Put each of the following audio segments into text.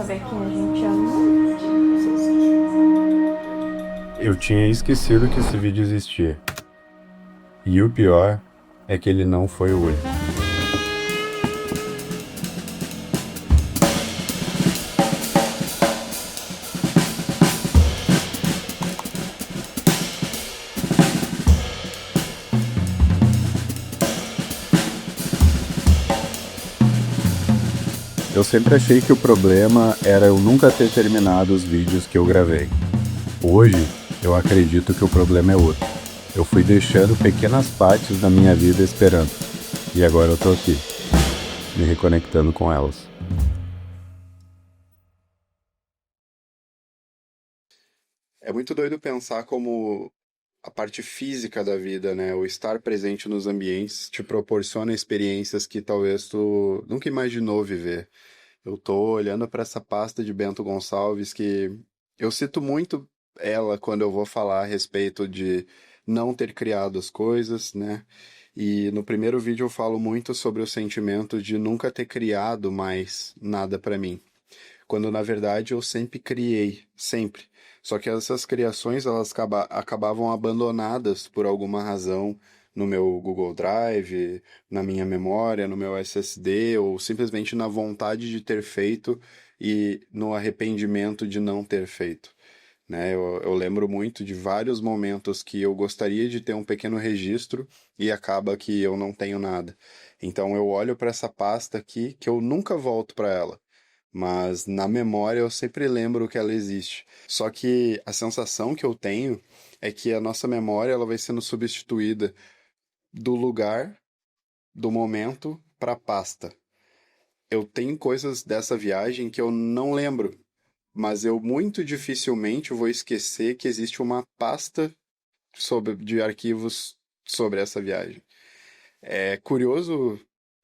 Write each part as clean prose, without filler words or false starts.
saber quem a gente ama. Eu tinha esquecido que esse vídeo existia. E o pior é que ele não foi o único. Eu sempre achei que o problema era eu nunca ter terminado os vídeos que eu gravei. Hoje, eu acredito que o problema é outro. Eu fui deixando pequenas partes da minha vida esperando. E agora eu tô aqui, me reconectando com elas. É muito doido pensar como a parte física da vida, né? O estar presente nos ambientes te proporciona experiências que talvez tu nunca imaginou viver. Eu tô olhando para essa pasta de Bento Gonçalves que eu cito muito ela quando eu vou falar a respeito de não ter criado as coisas, né? E no primeiro vídeo eu falo muito sobre o sentimento de nunca ter criado mais nada para mim, quando na verdade eu sempre criei, sempre. Só que essas criações elas acabavam abandonadas por alguma razão no meu Google Drive, na minha memória, no meu SSD, ou simplesmente na vontade de ter feito e no arrependimento de não ter feito. Né? Eu lembro muito de vários momentos que eu gostaria de ter um pequeno registro e acaba que eu não tenho nada. Então eu olho para essa pasta aqui que eu nunca volto para ela, mas na memória eu sempre lembro que ela existe. Só que a sensação que eu tenho é que a nossa memória ela vai sendo substituída do lugar, do momento para a pasta. Eu tenho coisas dessa viagem que eu não lembro, mas eu muito dificilmente vou esquecer que existe uma pasta de arquivos sobre essa viagem. É curioso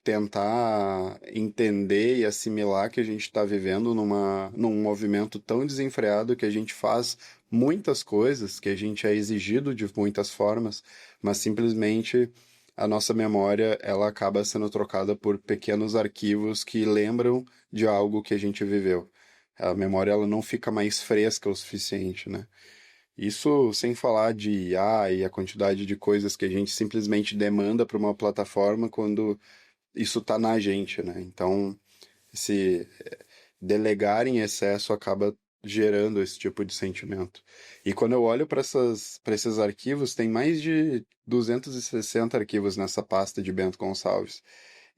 tentar entender e assimilar que a gente está vivendo num movimento tão desenfreado que a gente faz muitas coisas, que a gente é exigido de muitas formas, mas simplesmente a nossa memória ela acaba sendo trocada por pequenos arquivos que lembram de algo que a gente viveu. A memória ela não fica mais fresca o suficiente, né? Isso sem falar de IA e a quantidade de coisas que a gente simplesmente demanda para uma plataforma quando isso está na gente, né? Então, esse delegar em excesso acaba gerando esse tipo de sentimento. E quando eu olho para esses arquivos, tem mais de 260 arquivos nessa pasta de Bento Gonçalves.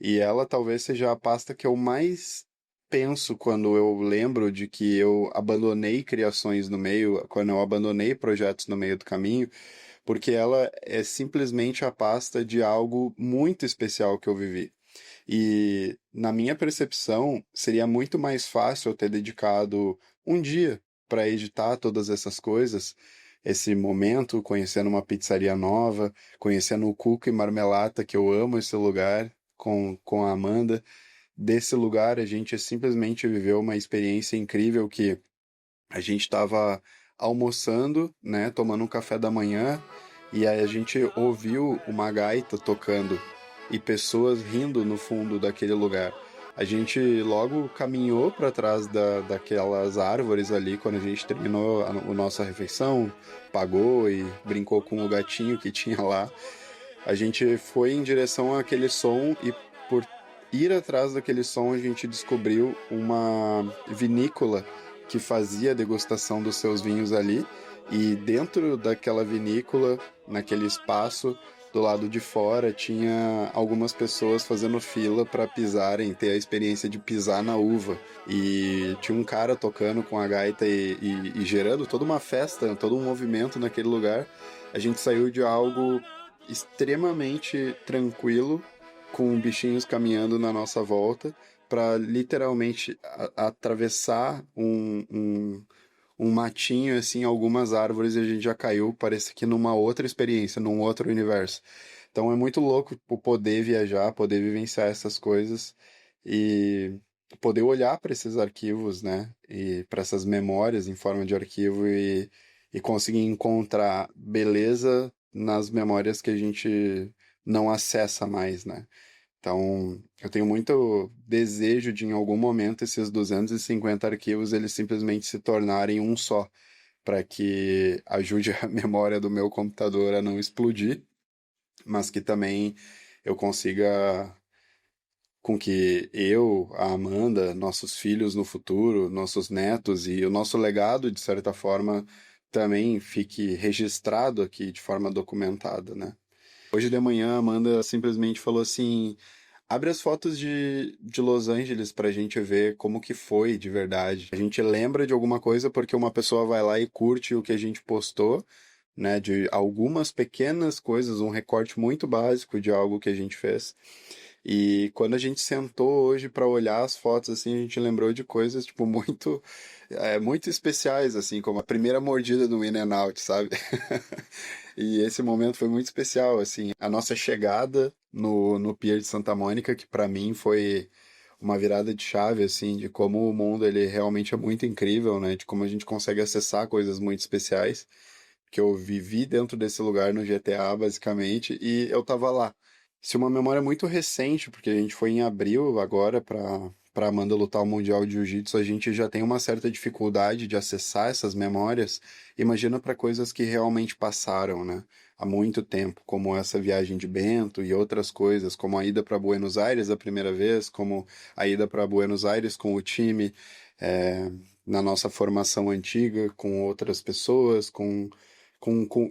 E ela talvez seja a pasta que eu mais penso quando eu lembro de que eu abandonei criações no meio, quando eu abandonei projetos no meio do caminho, porque ela é simplesmente a pasta de algo muito especial que eu vivi. E, na minha percepção, seria muito mais fácil eu ter dedicado um dia para editar todas essas coisas, esse momento, conhecendo uma pizzaria nova, conhecendo o Cuco e Marmelata, que eu amo esse lugar, com a Amanda. Desse lugar, a gente simplesmente viveu uma experiência incrível que a gente estava almoçando, né, tomando um café da manhã, e aí a gente ouviu uma gaita tocando e pessoas rindo no fundo daquele lugar. A gente logo caminhou para trás daquelas árvores ali quando a gente terminou a nossa refeição, pagou e brincou com o gatinho que tinha lá. A gente foi em direção àquele som e por ir atrás daquele som a gente descobriu uma vinícola que fazia a degustação dos seus vinhos ali, e dentro daquela vinícola, naquele espaço, do lado de fora, tinha algumas pessoas fazendo fila para pisarem, ter a experiência de pisar na uva. E tinha um cara tocando com a gaita e gerando toda uma festa, todo um movimento naquele lugar. A gente saiu de algo extremamente tranquilo, com bichinhos caminhando na nossa volta, para literalmente atravessar um matinho, assim, algumas árvores, e a gente já caiu, parece que numa outra experiência, num outro universo. Então é muito louco o poder viajar, poder vivenciar essas coisas e poder olhar para esses arquivos, né? E para essas memórias em forma de arquivo e conseguir encontrar beleza nas memórias que a gente não acessa mais, né? Então, eu tenho muito desejo de, em algum momento, esses 250 arquivos, eles simplesmente se tornarem um só, para que ajude a memória do meu computador a não explodir, mas que também eu consiga com que eu, a Amanda, nossos filhos no futuro, nossos netos e o nosso legado, de certa forma, também fique registrado aqui de forma documentada, né? Hoje de manhã, a Amanda simplesmente falou assim: abre as fotos de Los Angeles pra gente ver como que foi de verdade. A gente lembra de alguma coisa porque uma pessoa vai lá e curte o que a gente postou, né? De algumas pequenas coisas, um recorte muito básico de algo que a gente fez. E quando a gente sentou hoje para olhar as fotos, assim, a gente lembrou de coisas, tipo, muito especiais, assim, como a primeira mordida do In n Out, sabe? E esse momento foi muito especial, assim, a nossa chegada no Pier de Santa Mônica, que para mim foi uma virada de chave, assim, de como o mundo, ele realmente é muito incrível, né? De como a gente consegue acessar coisas muito especiais, que eu vivi dentro desse lugar no GTA, basicamente, e eu tava lá. Isso é uma memória muito recente, porque a gente foi em abril agora para Amanda lutar o Mundial de Jiu-Jitsu, a gente já tem uma certa dificuldade de acessar essas memórias. Imagina para coisas que realmente passaram, né? Há muito tempo, como essa viagem de Bento e outras coisas, como a ida para Buenos Aires a primeira vez, como a ida para Buenos Aires com o time, na nossa formação antiga, com outras pessoas,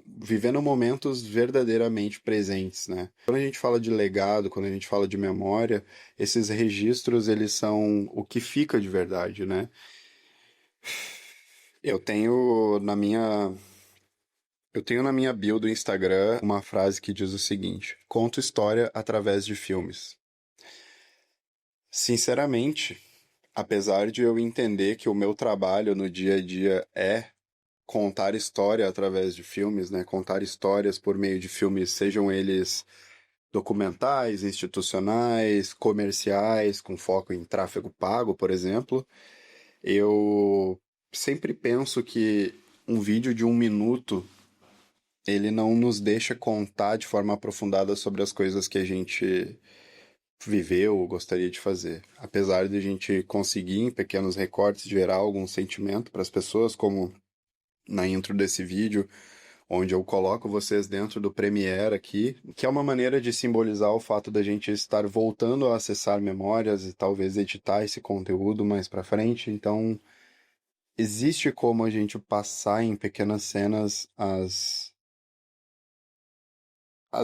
vivendo momentos verdadeiramente presentes, né? Quando a gente fala de legado, quando a gente fala de memória, esses registros, eles são o que fica de verdade, né? Eu tenho na minha, eu tenho na minha bio do Instagram uma frase que diz o seguinte: conto história através de filmes. Sinceramente, apesar de eu entender que o meu trabalho no dia a dia é contar história através de filmes, né? Contar histórias por meio de filmes, sejam eles documentais, institucionais, comerciais, com foco em tráfego pago, por exemplo. Eu sempre penso que um vídeo de 1 minuto ele não nos deixa contar de forma aprofundada sobre as coisas que a gente viveu ou gostaria de fazer. Apesar de a gente conseguir, em pequenos recortes, gerar algum sentimento para as pessoas, como na intro desse vídeo, onde eu coloco vocês dentro do Premiere aqui, que é uma maneira de simbolizar o fato da gente estar voltando a acessar memórias e talvez editar esse conteúdo mais para frente. Então, existe como a gente passar em pequenas cenas as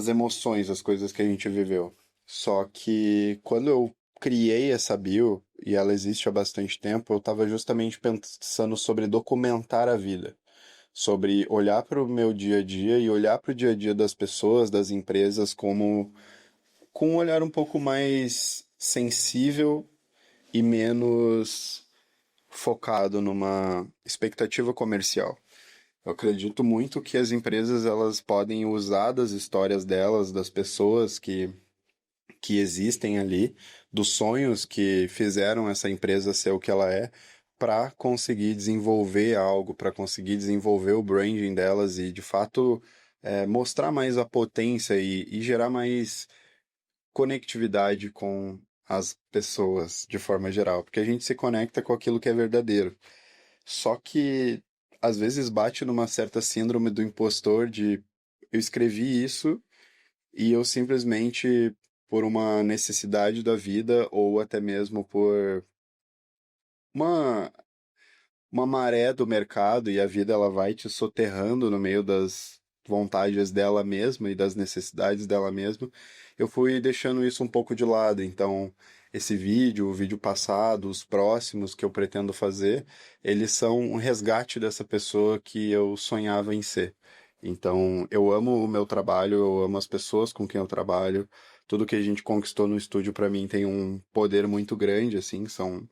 emoções, as coisas que a gente viveu. Só que quando eu criei essa bio, e ela existe há bastante tempo, eu estava justamente pensando sobre documentar a vida, sobre olhar para o meu dia a dia e olhar para o dia a dia das pessoas, das empresas, como com um olhar um pouco mais sensível e menos focado numa expectativa comercial. Eu acredito muito que as empresas elas podem usar das histórias delas, das pessoas que existem ali, dos sonhos que fizeram essa empresa ser o que ela é, para conseguir desenvolver algo, para conseguir desenvolver o branding delas e, de fato, mostrar mais a potência e gerar mais conectividade com as pessoas de forma geral, porque a gente se conecta com aquilo que é verdadeiro. Só que às vezes bate numa certa síndrome do impostor de eu escrevi isso e eu simplesmente, por uma necessidade da vida ou até mesmo por uma, uma maré do mercado e a vida ela vai te soterrando no meio das vontades dela mesma e das necessidades dela mesma, eu fui deixando isso um pouco de lado. Então, esse vídeo, o vídeo passado, os próximos que eu pretendo fazer, eles são um resgate dessa pessoa que eu sonhava em ser. Então, eu amo o meu trabalho, eu amo as pessoas com quem eu trabalho. Tudo que a gente conquistou no estúdio, para mim, tem um poder muito grande, assim, são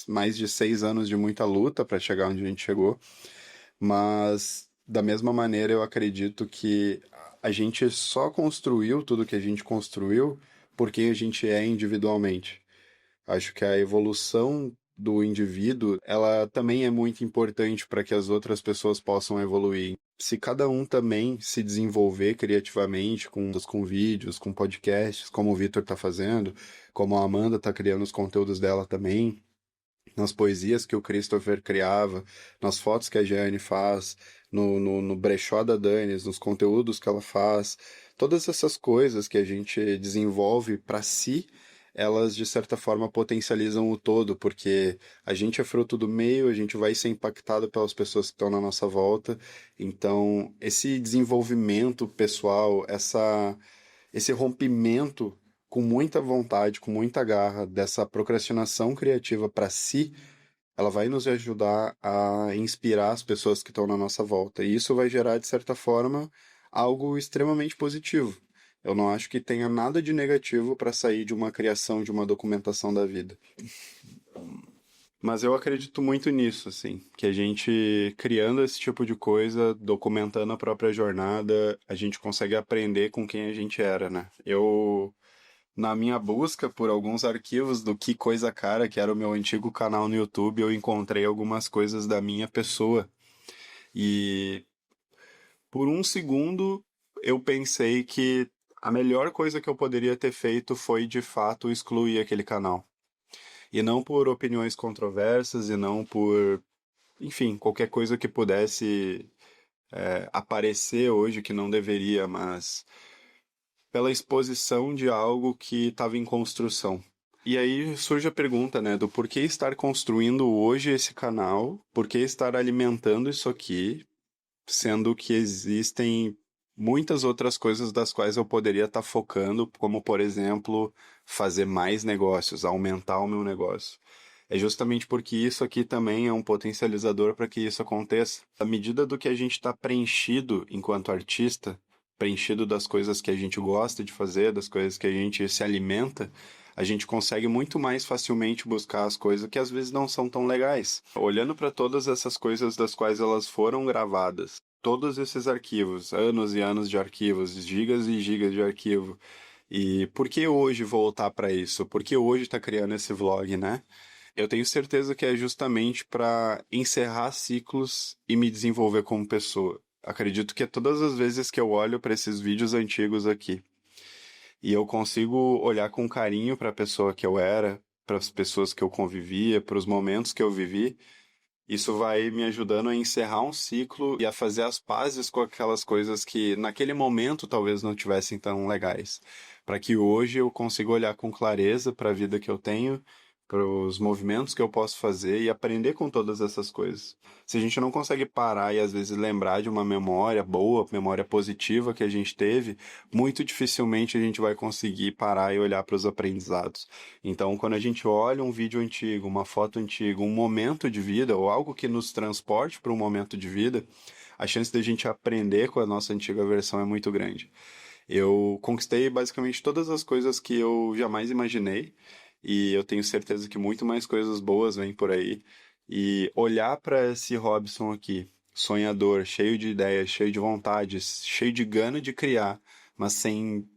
mais de 6 anos de muita luta para chegar onde a gente chegou, mas da mesma maneira eu acredito que a gente só construiu tudo que a gente construiu por quem a gente é individualmente. Acho que a evolução do indivíduo, ela também é muito importante para que as outras pessoas possam evoluir. se cada um também se desenvolver criativamente com vídeos, com podcasts, como o Vitor tá fazendo, como a Amanda tá criando os conteúdos dela também, nas poesias que o Christopher criava, nas fotos que a Jeane faz, no brechó da Danis, nos conteúdos que ela faz, todas essas coisas que a gente desenvolve para si, elas de certa forma potencializam o todo, porque a gente é fruto do meio, a gente vai ser impactado pelas pessoas que estão na nossa volta, então esse desenvolvimento pessoal, esse rompimento com muita vontade, com muita garra, dessa procrastinação criativa para si, ela vai nos ajudar a inspirar as pessoas que estão na nossa volta. E isso vai gerar, de certa forma, algo extremamente positivo. Eu não acho que tenha nada de negativo para sair de uma criação, de uma documentação da vida. Mas eu acredito muito nisso, assim, que a gente criando esse tipo de coisa, documentando a própria jornada, a gente consegue aprender com quem a gente era, né? Na minha busca por alguns arquivos do Que Coisa Cara, que era o meu antigo canal no YouTube, eu encontrei algumas coisas da minha pessoa. E por um segundo eu pensei que a melhor coisa que eu poderia ter feito foi de fato excluir aquele canal. E não por opiniões controversas, e não por, enfim, qualquer coisa que pudesse aparecer hoje que não deveria, mas pela exposição de algo que estava em construção. E aí surge a pergunta, né, do porquê estar construindo hoje esse canal, por que estar alimentando isso aqui, sendo que existem muitas outras coisas das quais eu poderia estar focando, como, por exemplo, fazer mais negócios, aumentar o meu negócio. É justamente porque isso aqui também é um potencializador para que isso aconteça. À medida do que a gente está preenchido enquanto artista, preenchido das coisas que a gente gosta de fazer, das coisas que a gente se alimenta, a gente consegue muito mais facilmente buscar as coisas que às vezes não são tão legais. Olhando para todas essas coisas das quais elas foram gravadas, todos esses arquivos, anos e anos de arquivos, gigas e gigas de arquivo. E por que hoje voltar para isso? Por que hoje tá criando esse vlog, né? Eu tenho certeza que é justamente para encerrar ciclos e me desenvolver como pessoa. Acredito que é todas as vezes que eu olho para esses vídeos antigos aqui e eu consigo olhar com carinho para a pessoa que eu era, para as pessoas que eu convivia, para os momentos que eu vivi, isso vai me ajudando a encerrar um ciclo e a fazer as pazes com aquelas coisas que naquele momento talvez não tivessem tão legais. Para que hoje eu consiga olhar com clareza para a vida que eu tenho, para os movimentos que eu posso fazer e aprender com todas essas coisas. Se a gente não consegue parar e às vezes lembrar de uma memória boa, memória positiva que a gente teve, muito dificilmente a gente vai conseguir parar e olhar para os aprendizados. Então, quando a gente olha um vídeo antigo, uma foto antiga, um momento de vida ou algo que nos transporte para um momento de vida, a chance da gente aprender com a nossa antiga versão é muito grande. Eu conquistei basicamente todas as coisas que eu jamais imaginei e eu tenho certeza que muito mais coisas boas vêm por aí. E olhar para esse Robson aqui, sonhador, cheio de ideias, cheio de vontades, cheio de gana de criar, mas sem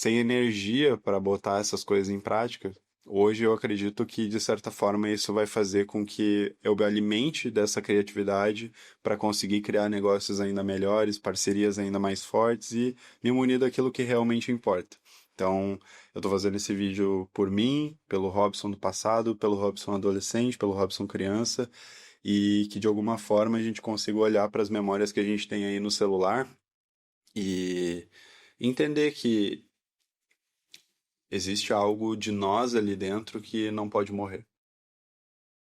energia para botar essas coisas em prática, hoje eu acredito que, de certa forma, isso vai fazer com que eu me alimente dessa criatividade para conseguir criar negócios ainda melhores, parcerias ainda mais fortes e me munir daquilo que realmente importa. Então, eu estou fazendo esse vídeo por mim, pelo Robson do passado, pelo Robson adolescente, pelo Robson criança, e que de alguma forma a gente consiga olhar para as memórias que a gente tem aí no celular e entender que existe algo de nós ali dentro que não pode morrer.